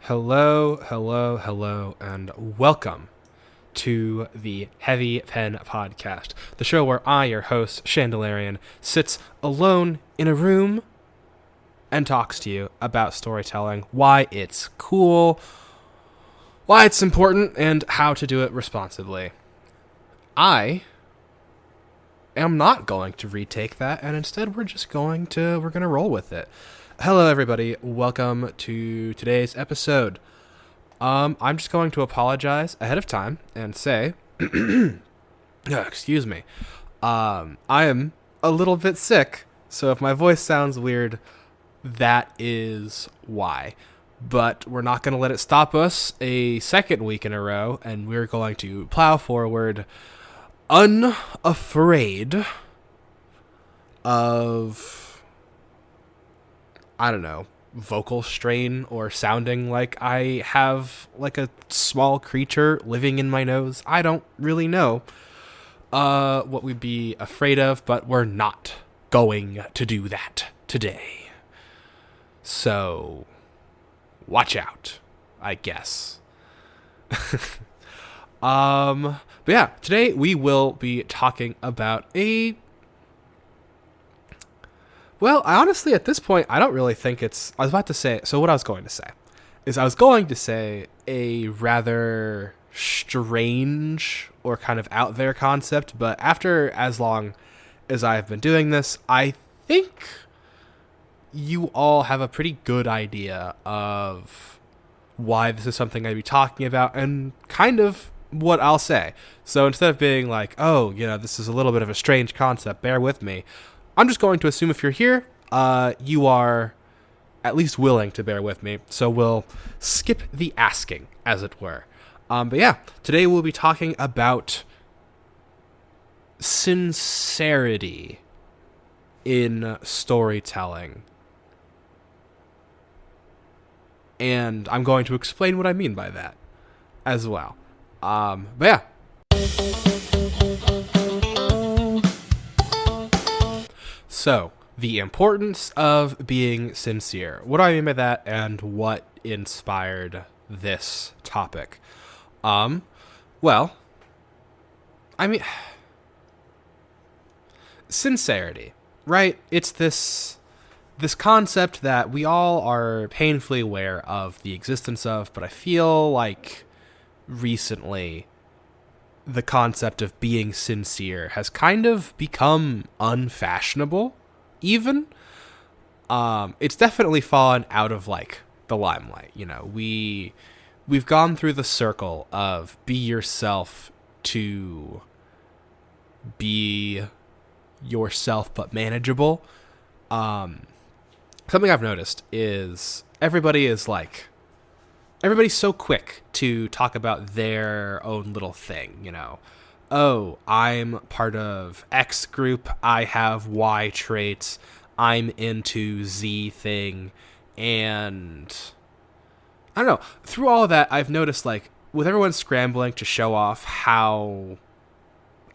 Hello, and welcome to the Heavy Pen Podcast, the show where I, your host, Chandelarian, sits alone in a room and talks to you about storytelling, why it's cool, why it's important, and how to do it responsibly. I am not going to retake that, and instead we're gonna roll with it. Hello, everybody. Welcome to today's episode. I'm just going to apologize ahead of time and say, excuse me. I am a little bit sick, so if my voice sounds weird, that is why. But we're not going to let it stop us a second week in a row, and we're going to plow forward unafraid of, I don't know, vocal strain or sounding like I have like a small creature living in my nose. I don't really know what we'd be afraid of, but we're not going to do that today. So watch out, I guess. But yeah, today we will be talking about well, I honestly, at this point, I don't really think it's... I was going to say a rather strange or kind of out there concept, but after as long as I've been doing this, I think you all have a pretty good idea of why this is something I'd be talking about and kind of what I'll say. So instead of being like, oh, this is a little bit of a strange concept, bear with me, I'm just going to assume if you're here, you are at least willing to bear with me. So we'll skip the asking, as it were. But yeah, today we'll be talking about sincerity in storytelling. And I'm going to explain what I mean by that as well. But yeah. So, the importance of being sincere. What do I mean by that, and what inspired this topic? Well, I mean, sincerity, right? It's this concept that we all are painfully aware of the existence of, but I feel like recently the concept of being sincere has kind of become unfashionable, even. It's definitely fallen out of, like, the limelight, We've gone through the circle of be yourself to be yourself but manageable. Something I've noticed is everybody's so quick to talk about their own little thing, Oh, I'm part of X group, I have Y traits, I'm into Z thing, and I don't know. Through all of that, I've noticed, with everyone scrambling to show off how,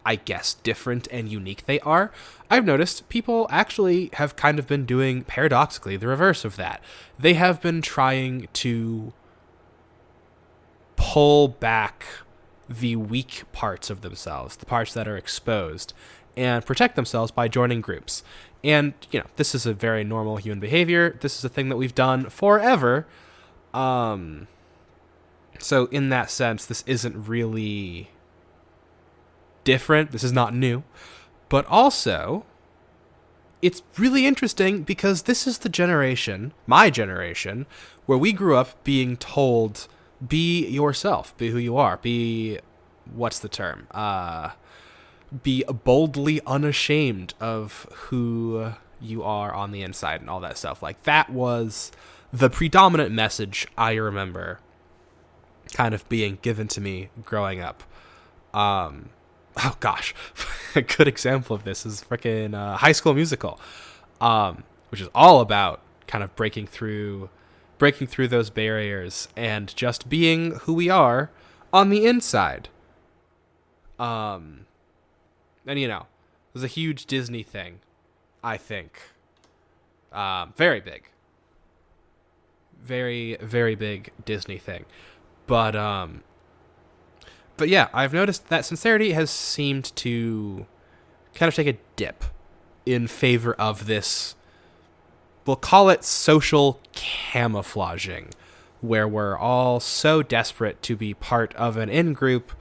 I guess, different and unique they are, I've noticed people actually have kind of been doing, paradoxically, the reverse of that. They have been trying to pull back the weak parts of themselves, the parts that are exposed, and protect themselves by joining groups. And, this is a very normal human behavior. This is a thing that we've done forever. So in that sense, this isn't really different. This is not new. But also, it's really interesting because this is the generation, my generation, where we grew up being told, be yourself, be who you are, be, what's the term? Be boldly unashamed of who you are on the inside and all that stuff. That was the predominant message I remember kind of being given to me growing up. Oh gosh, a good example of this is freaking High School Musical, which is all about kind of breaking through those barriers and just being who we are on the inside. And it was a huge Disney thing, I think. Very big. very, very big Disney thing. But yeah, I've noticed that Sincerity has seemed to kind of take a dip in favor of this, we'll call it social camouflaging, where we're all so desperate to be part of an in-group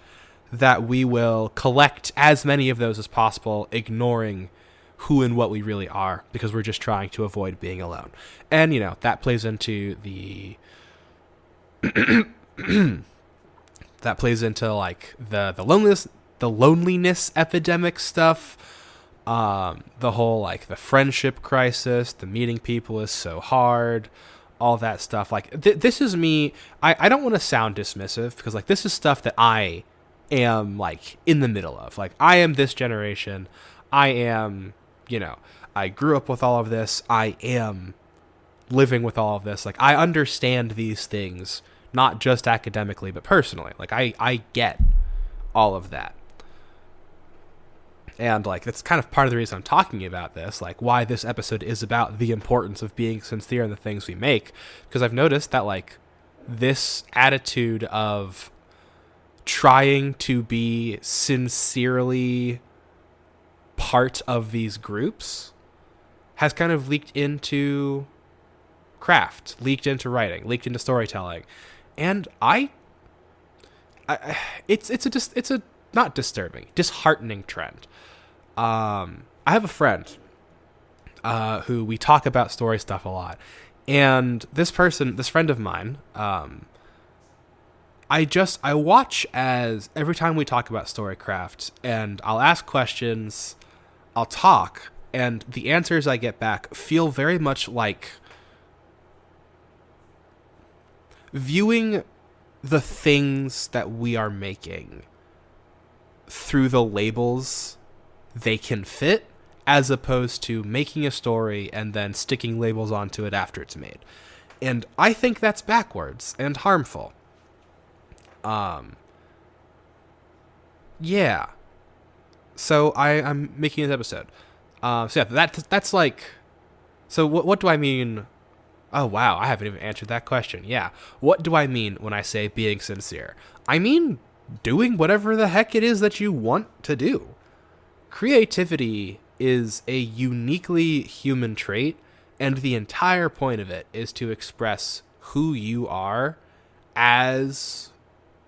that we will collect as many of those as possible, ignoring who and what we really are, because we're just trying to avoid being alone. And, that plays into that plays into like the loneliness epidemic stuff, the whole like the friendship crisis, the meeting people is so hard, all that stuff. Like this is me. I don't want to sound dismissive, because like this is stuff that I am like in the middle of. Like I am this generation. I am, I grew up with all of this. I am living with all of this. Like I understand these things, not just academically, but personally. Like I get all of that. And like that's kind of part of the reason I'm talking about this, like why this episode is about the importance of being sincere in the things we make, because I've noticed that like this attitude of trying to be sincerely part of these groups has kind of leaked into craft, leaked into writing, leaked into storytelling. And it's a not disturbing, disheartening trend. I have a friend who we talk about story stuff a lot, and this friend of mine, I watch as every time we talk about storycraft, and I'll ask questions, I'll talk, and the answers I get back feel very much like viewing the things that we are making through the labels they can fit, as opposed to making a story and then sticking labels onto it after it's made. And I think that's backwards and harmful. Yeah. So I'm making this episode. So yeah, that's like, so what do I mean? Oh wow, I haven't even answered that question. Yeah. What do I mean when I say being sincere? I mean doing whatever the heck it is that you want to do. Creativity is a uniquely human trait, and the entire point of it is to express who you are as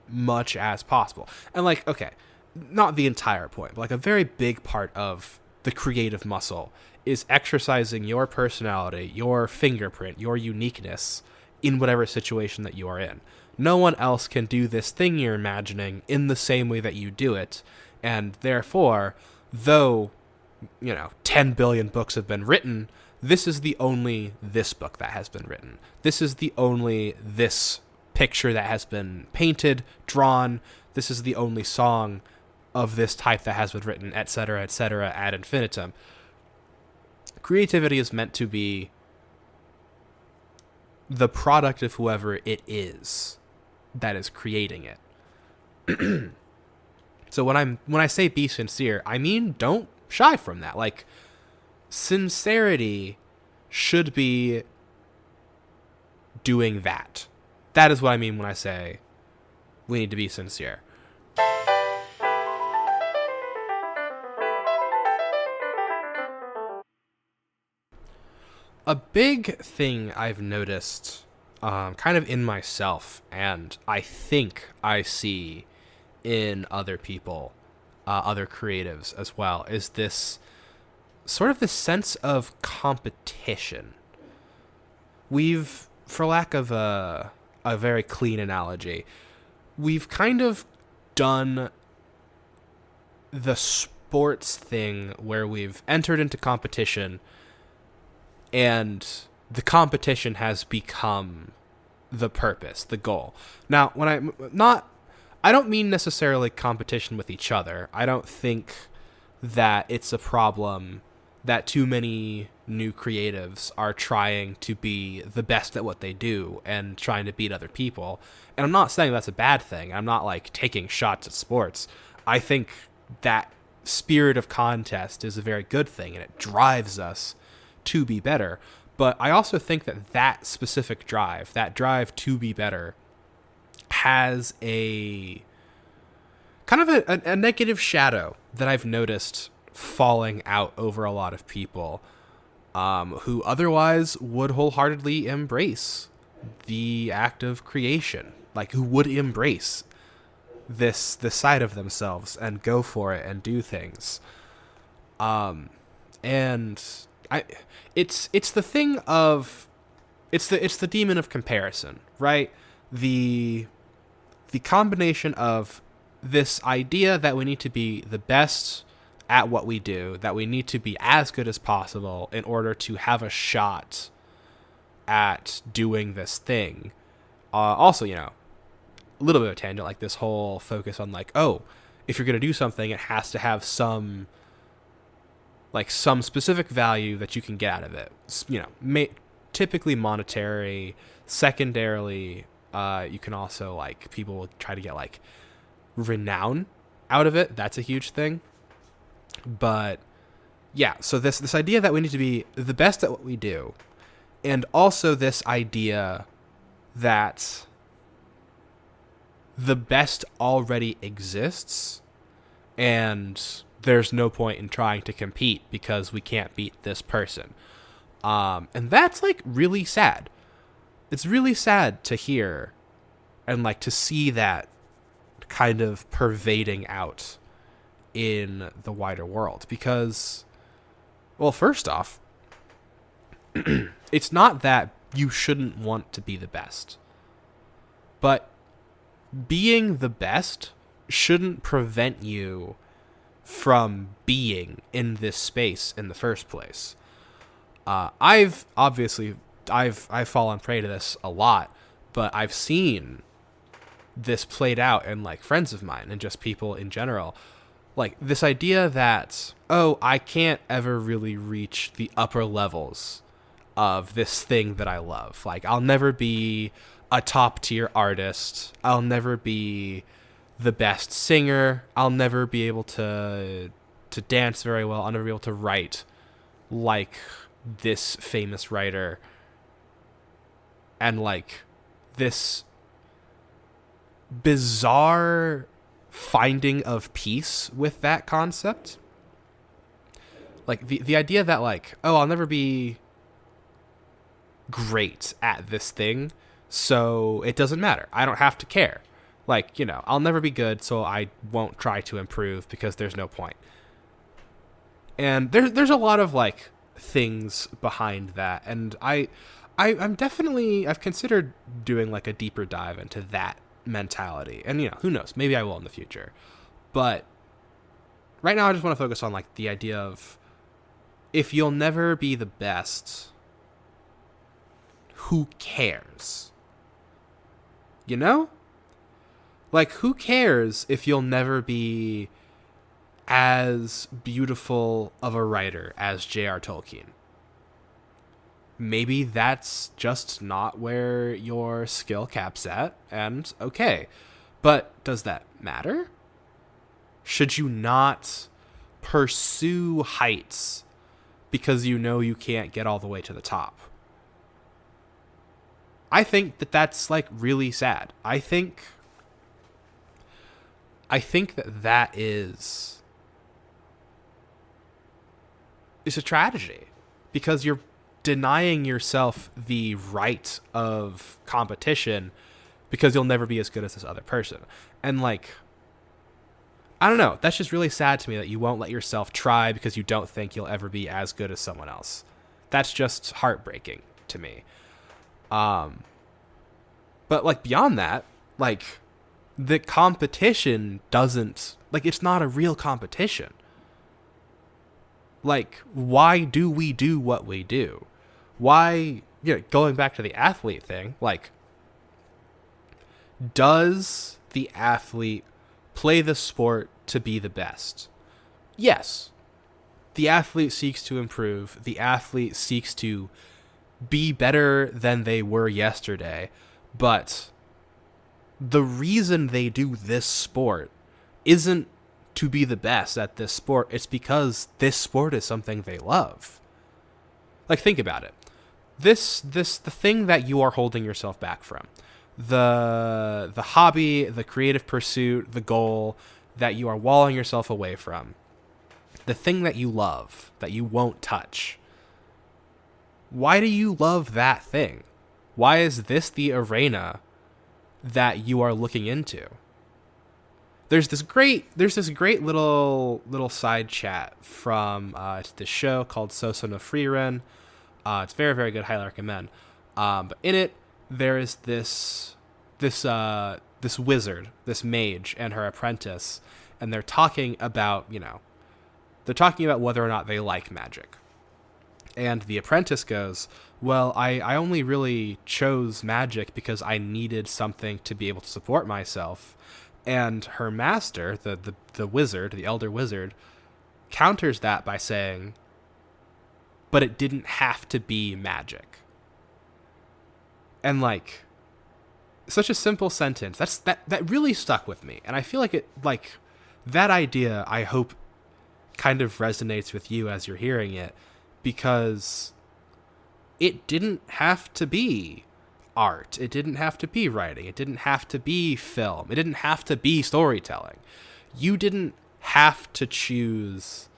much as possible. And like, okay, not the entire point, but like a very big part of the creative muscle is exercising your personality, your fingerprint, your uniqueness in whatever situation that you are in. No one else can do this thing you're imagining in the same way that you do it, and therefore, though, 10 billion books have been written, this is the only this book that has been written. This is the only this picture that has been painted, drawn. This is the only song of this type that has been written, etc., ad infinitum. Creativity is meant to be the product of whoever it is that is creating it. So when I say be sincere, I mean don't shy from that. Like, sincerity should be doing that. That is what I mean when I say we need to be sincere. A big thing I've noticed kind of in myself, and I think I see in other people, other creatives as well, is this sort of this sense of competition. We've, for lack of a very clean analogy, we've kind of done the sports thing where we've entered into competition and the competition has become the purpose, the goal. Now, I don't mean necessarily competition with each other. I don't think that it's a problem that too many new creatives are trying to be the best at what they do and trying to beat other people. And I'm not saying that's a bad thing. I'm not like taking shots at sports. I think that spirit of contest is a very good thing, and it drives us to be better. But I also think that that specific drive, that drive to be better, has a kind of a negative shadow that I've noticed falling out over a lot of people who otherwise would wholeheartedly embrace the act of creation, like who would embrace this side of themselves and go for it and do things. And it's the thing of it's the demon of comparison, right? The combination of this idea that we need to be the best at what we do, that we need to be as good as possible in order to have a shot at doing this thing. Also, a little bit of a tangent, like this whole focus on like, oh, if you're going to do something, it has to have some specific value that you can get out of it. Typically monetary. Secondarily, you can also, like, people will try to get like renown out of it. That's a huge thing. But yeah, so this idea that we need to be the best at what we do, and also this idea that the best already exists and there's no point in trying to compete because we can't beat this person. And that's like really sad. It's really sad to hear and like to see that kind of pervading out in the wider world, because, well, first off, it's not that you shouldn't want to be the best, but being the best shouldn't prevent you from being in this space in the first place. I've fallen prey to this a lot, but I've seen this played out in like friends of mine and just people in general. Like this idea that, oh, I can't ever really reach the upper levels of this thing that I love. Like I'll never be a top tier artist. I'll never be the best singer. I'll never be able to dance very well. I'll never be able to write like this famous writer. And like this bizarre finding of peace with that concept. Like the idea that like, oh, I'll never be great at this thing, so it doesn't matter. I don't have to care. Like, I'll never be good, so I won't try to improve because there's no point. And there's a lot of like things behind that, and I've considered doing like a deeper dive into that mentality, and who knows, maybe I will in the future. But right now I just want to focus on like the idea of, if you'll never be the best, who cares? Like, who cares if you'll never be as beautiful of a writer as J.R. Tolkien? Maybe that's just not where your skill cap's at, and okay. But does that matter? Should you not pursue heights because you can't get all the way to the top? I think that that's like really sad. I think that is a tragedy, because you're denying yourself the right of competition because you'll never be as good as this other person. And like, I don't know, that's just really sad to me that you won't let yourself try because you don't think you'll ever be as good as someone else. That's just heartbreaking to me. But like beyond that, like the competition doesn't, like, it's not a real competition. Like, why do we do what we do? Why, going back to the athlete thing, like, does the athlete play the sport to be the best? Yes. The athlete seeks to improve. The athlete seeks to be better than they were yesterday. But the reason they do this sport isn't to be the best at this sport. It's because this sport is something they love. Like, think about it. the thing that you are holding yourself back from, the hobby, the creative pursuit, the goal that you are walling yourself away from, the thing that you love that you won't touch. Why do you love that thing? Why is this the arena that you are looking into? There's this great little side chat from this show called Soso no Frieren. It's very, very good. Highly recommend. But in it, there is this wizard, this mage, and her apprentice, and they're talking about whether or not they like magic. And the apprentice goes, well, I only really chose magic because I needed something to be able to support myself. And her master, the wizard, the elder wizard, counters that by saying, but it didn't have to be magic. And like, such a simple sentence. That really stuck with me. And I feel like that idea, I hope, kind of resonates with you as you're hearing it, because it didn't have to be art. It didn't have to be writing. It didn't have to be film. It didn't have to be storytelling. You didn't have to choose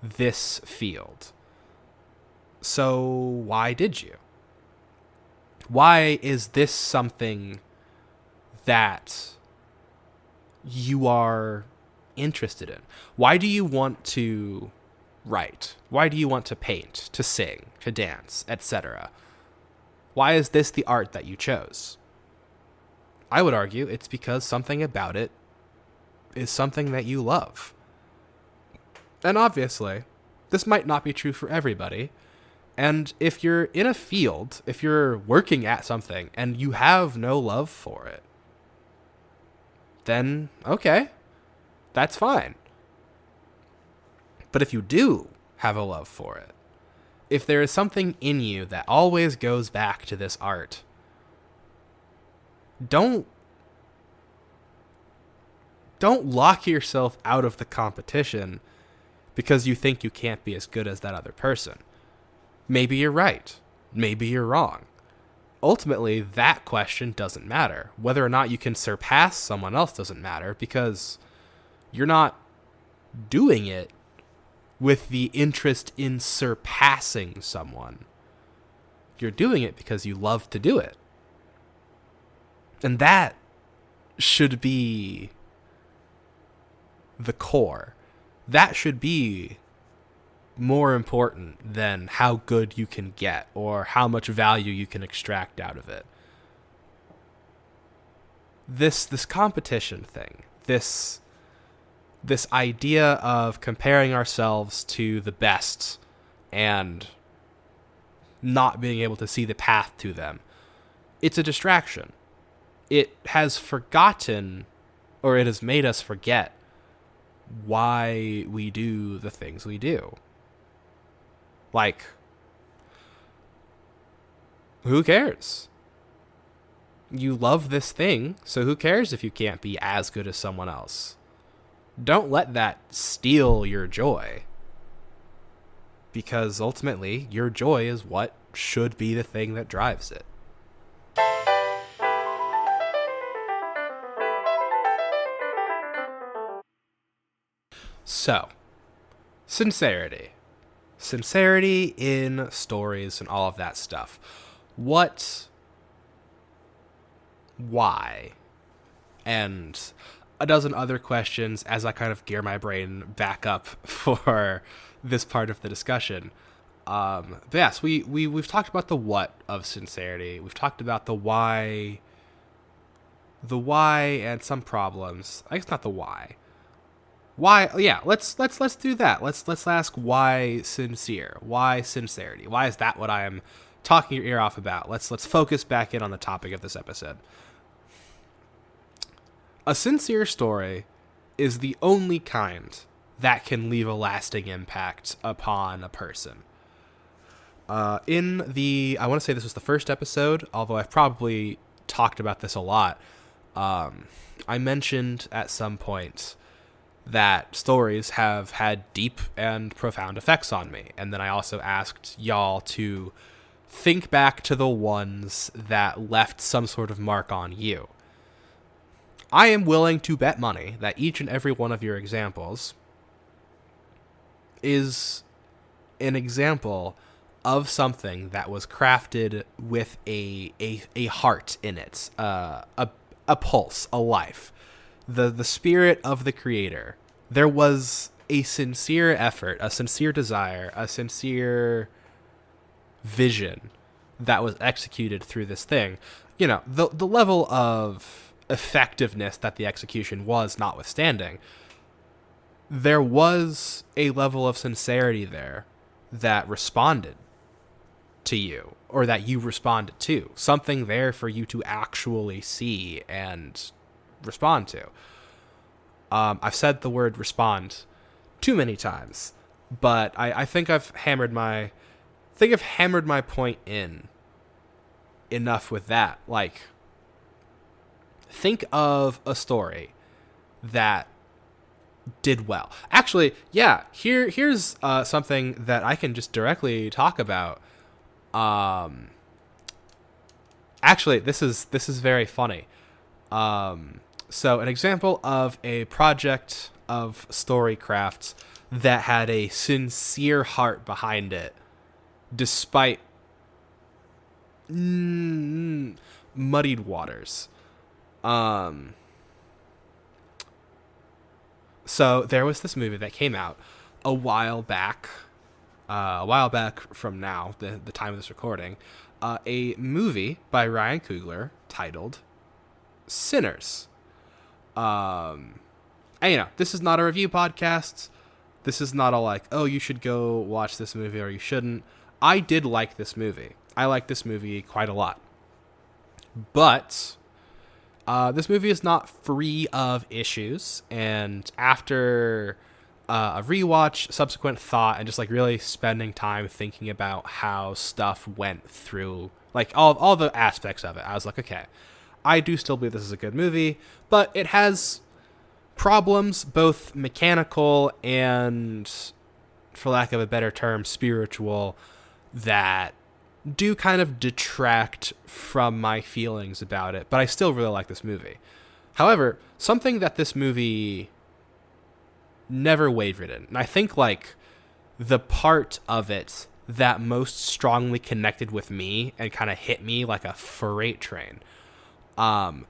this field. So why did you? Why is this something that you are interested in? Why do you want to write? Why do you want to paint, to sing, to dance, etc.? Why is this the art that you chose? I would argue it's because something about it is something that you love. And obviously, this might not be true for everybody. And if you're in a field, if you're working at something and you have no love for it, then okay, that's fine. But if you do have a love for it, if there is something in you that always goes back to this art, don't lock yourself out of the competition because you think you can't be as good as that other person. Maybe you're right. Maybe you're wrong. Ultimately, that question doesn't matter. Whether or not you can surpass someone else doesn't matter, because you're not doing it with the interest in surpassing someone. You're doing it because you love to do it. And that should be the core. That should be more important than how good you can get or how much value you can extract out of it. This competition thing, this idea of comparing ourselves to the best and not being able to see the path to them, it's a distraction. It has forgotten, or it has made us forget, why we do the things we do. Like, who cares? You love this thing, so who cares if you can't be as good as someone else? Don't let that steal your joy. Because ultimately, your joy is what should be the thing that drives it. So, sincerity. Sincerity in stories and all of that stuff. Why? And a dozen other questions as I kind of gear my brain back up for this part of the discussion. But yes, we've talked about the what of sincerity. We've talked about the why and some problems. I guess not the why. Why? Yeah, let's do that. Let's ask why sincere. Why sincerity? Why is that what I am talking your ear off about? Let's focus back in on the topic of this episode. A sincere story is the only kind that can leave a lasting impact upon a person. I want to say this was the first episode, although I've probably talked about this a lot. I mentioned at some point that stories have had deep and profound effects on me. And then I also asked y'all to think back to the ones that left some sort of mark on you. I am willing to bet money that each and every one of your examples is an example of something that was crafted with a heart in it, a pulse, a life, the spirit of the creator. There was a sincere effort, a sincere desire, a sincere vision that was executed through this thing. You know, the level of effectiveness that the execution was notwithstanding, there was a level of sincerity there that responded to you, or that you responded to. Something there for you to actually see and respond to. I've said the word respond too many times, but I think I've hammered my point in enough with that. Like, think of a story that did well. Actually, yeah, here's something that I can just directly talk about. Actually, this is very funny. So an example of a project of storycraft that had a sincere heart behind it, despite muddied waters. So there was this movie that came out a while back from now, the time of this recording, a movie by Ryan Coogler titled Sinners. And you know, this is not a review podcast. This is not a like, oh, you should go watch this movie or you shouldn't. I did like this movie. I like this movie quite a lot. But this movie is not free of issues, and after a rewatch, subsequent thought, and just like really spending time thinking about how stuff went through, like all the aspects of it, I was like, okay, I do still believe this is a good movie, but it has problems, both mechanical and, for lack of a better term, spiritual, that do kind of detract from my feelings about it, but I still really like this movie. However, something that this movie never wavered in, and I think like the part of it that most strongly connected with me and kind of hit me like a freight train. There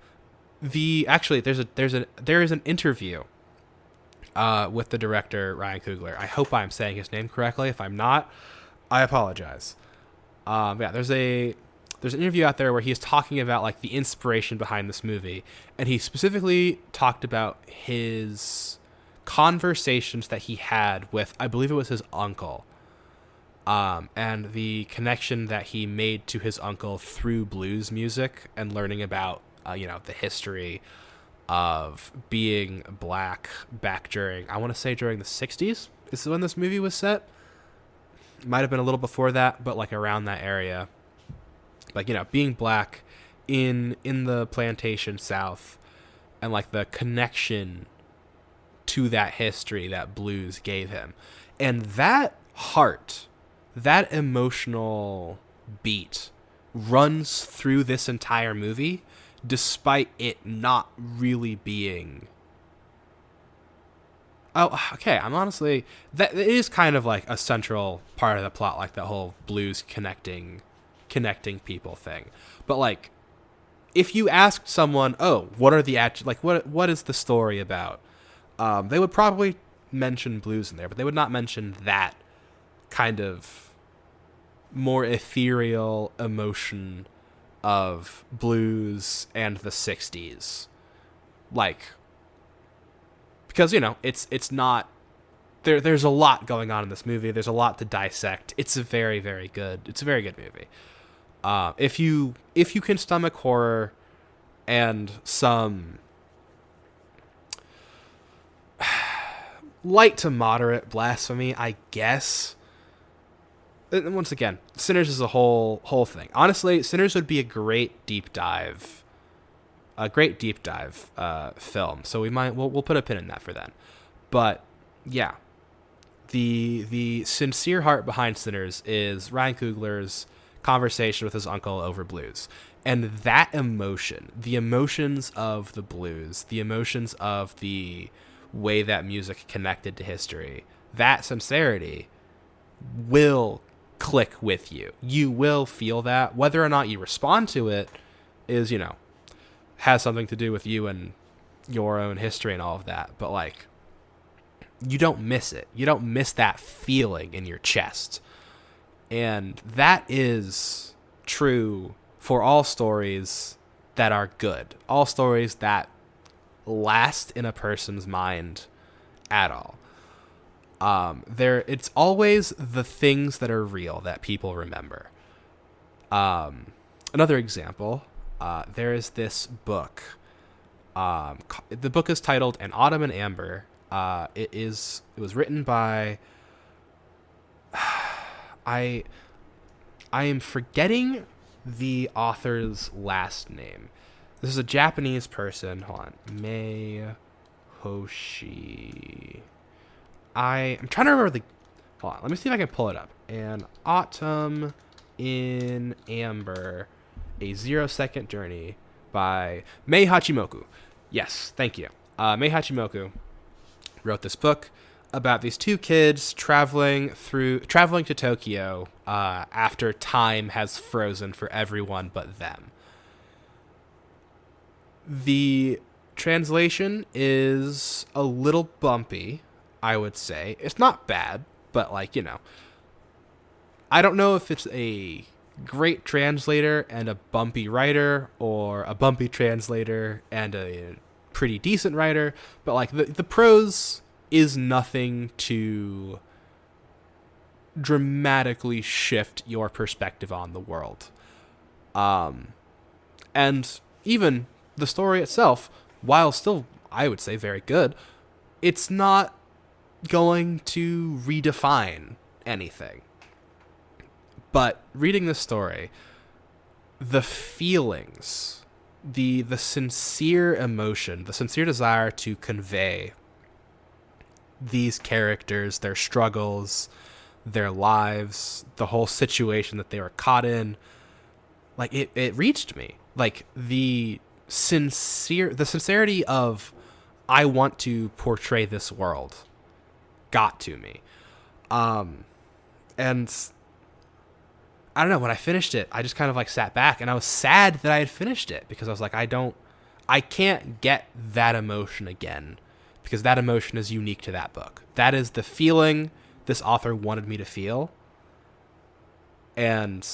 is an interview with the director Ryan Coogler. I hope I'm saying his name correctly. If I'm not, I apologize. There's an interview out there where he's talking about like the inspiration behind this movie, and he specifically talked about his conversations that he had with, I believe it was his uncle, and the connection that he made to his uncle through blues music and learning about the history of being black back during, I want to say during the 60s is when this movie was set. Might have been a little before that, but like around that area. Like, being black in the plantation South, and like the connection to that history that blues gave him. And that heart, that emotional beat runs through this entire movie, despite it not really being... Oh, okay, I'm honestly... that it is kind of like a central part of the plot, like that whole blues connecting people thing. But like, if you asked someone, oh, what are the what is the story about? They would probably mention blues in there, but they would not mention that kind of more ethereal emotion of blues and the 60s. Like, because, it's not... There's a lot going on in this movie. There's a lot to dissect. It's a very, very good movie. If you can stomach horror and some light to moderate blasphemy, I guess. And once again, Sinners is a whole thing. Honestly, Sinners would be a great deep dive film. So we'll put a pin in that for then. But yeah, the sincere heart behind Sinners is Ryan Coogler's conversation with his uncle over blues. And that emotion, the emotions of the blues, the emotions of the way that music connected to history, that sincerity will click with you. You will feel that. Whether or not you respond to it is, has something to do with you and your own history and all of that. But like, you don't miss it. You don't miss that feeling in your chest. And that is true for all stories that are good. All stories that last in a person's mind at all. It's always the things that are real that people remember. Another example, there is this book. The book is titled An Autumn in Amber. It was written by I am forgetting the author's last name. This is a Japanese person. Hold on. Mei Hoshi. I'm trying to remember hold on. Let me see if I can pull it up. An Autumn in Amber, a 0-second journey by Mei Hachimoku. Yes, thank you. Mei Hachimoku wrote this book about these two kids traveling to Tokyo after time has frozen for everyone but them. The translation is a little bumpy, I would say. It's not bad, but I don't know if it's a great translator and a bumpy writer, or a bumpy translator and a pretty decent writer, but the prose is nothing to dramatically shift your perspective on the world. And even the story itself, while still, I would say, very good, it's not going to redefine anything. But reading this story, the feelings, the sincere emotion, the sincere desire to convey these characters, their struggles, their lives, the whole situation that they were caught in, it reached me. The sincerity of, I want to portray this world, got to me. And I don't know, when I finished it, I just kind of sat back, and I was sad that I had finished it, because I was like, I can't get that emotion again, because that emotion is unique to that book. That is the feeling this author wanted me to feel, and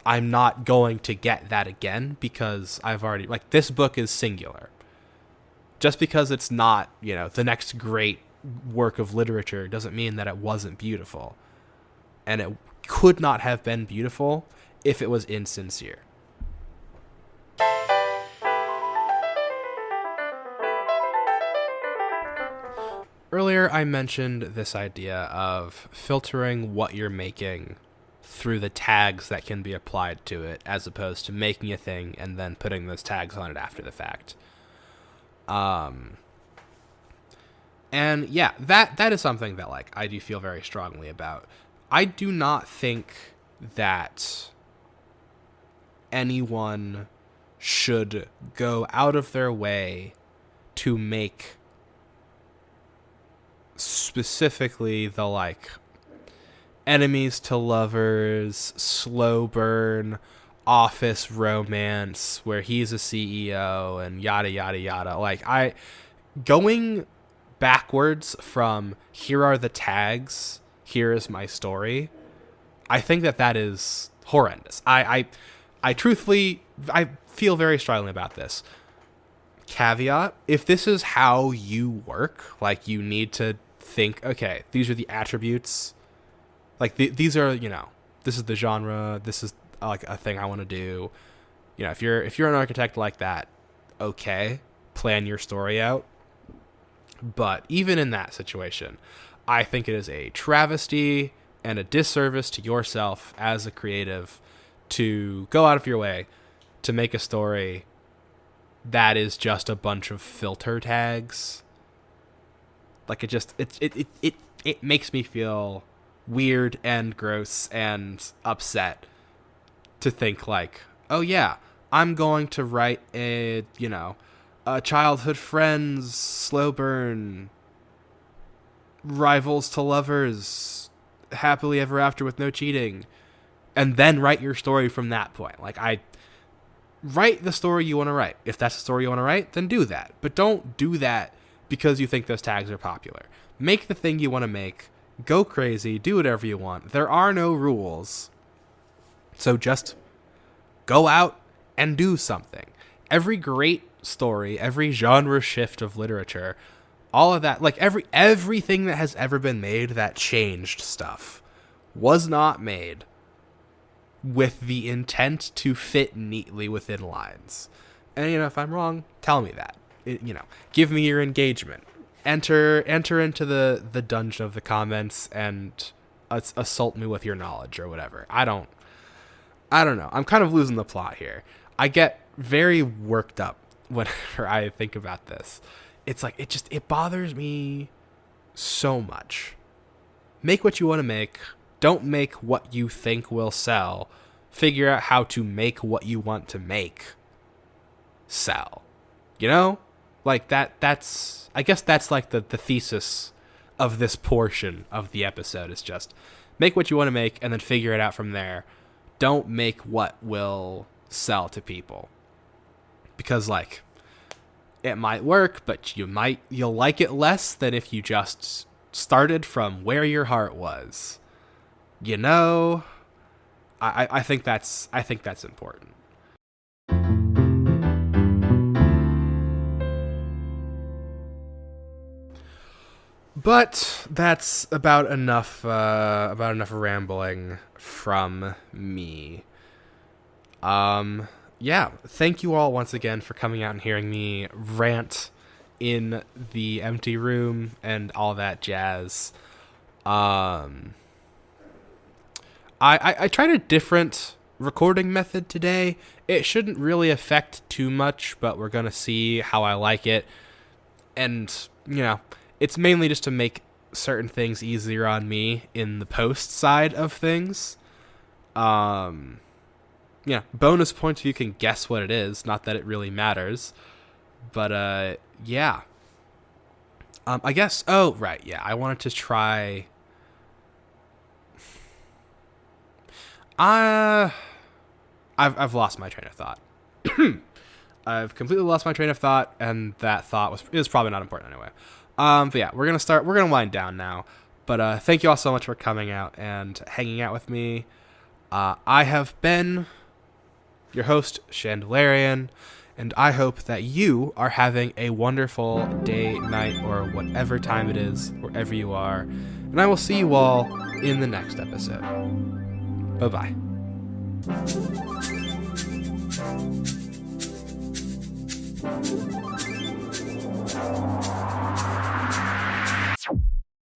I'm not going to get that again, because I've already, this book is singular. Just because it's not, the next great work of literature doesn't mean that it wasn't beautiful. And it could not have been beautiful if it was insincere. Earlier, I mentioned this idea of filtering what you're making through the tags that can be applied to it, as opposed to making a thing and then putting those tags on it after the fact. And yeah, that is something that I do feel very strongly about. I do not think that anyone should go out of their way to make specifically the enemies to lovers, slow burn, office romance where he's a CEO and yada yada yada. Going backwards from here are the tags, here is my story, I think that is horrendous. I truthfully, I feel very strongly about this. Caveat, if this is how you work, you need to think, okay, these are the attributes, these are, this is the genre, this is a thing I want to do. If you're an architect like that, okay, plan your story out. But even in that situation, I think it is a travesty and a disservice to yourself as a creative to go out of your way to make a story that is just a bunch of filter tags. It makes me feel weird and gross and upset to think like, oh yeah, I'm going to write a childhood friends, slow burn, rivals to lovers, happily ever after with no cheating, and then write your story from that point. Like, I write the story you want to write. If that's the story you want to write, then do that. But don't do that because you think those tags are popular. Make the thing you want to make. Go crazy. Do whatever you want. There are no rules. So just go out and do something. Every great story, every genre shift of literature, all of that, like everything that has ever been made that changed stuff was not made with the intent to fit neatly within lines. And, if I'm wrong, tell me that. Give me your engagement. Enter into the dungeon of the comments and assault me with your knowledge or whatever. I don't know. I'm kind of losing the plot here. I get very worked up whenever I think about this. It's like, it bothers me so much. Make what you want to make. Don't make what you think will sell. Figure out how to make what you want to make sell. Like that's I guess that's like the thesis of this portion of the episode, is just make what you want to make and then figure it out from there. Don't make what will sell to people. Because, like, it might work, but you'll like it less than if you just started from where your heart was. I think that's important. But that's about enough rambling from me. Yeah, thank you all once again for coming out and hearing me rant in the empty room and all that jazz. I tried a different recording method today. It shouldn't really affect too much, but we're gonna see how I like it. And, it's mainly just to make certain things easier on me in the post side of things. Bonus points if you can guess what it is. Not that it really matters. But, yeah. I guess, oh, right, yeah, I wanted to try... I've lost my train of thought. I've completely lost my train of thought, and that thought was probably not important anyway. But yeah, we're gonna wind down now. But thank you all so much for coming out and hanging out with me. I have been your host, Chandelarian, and I hope that you are having a wonderful day, night, or whatever time it is, wherever you are. And I will see you all in the next episode. Bye-bye.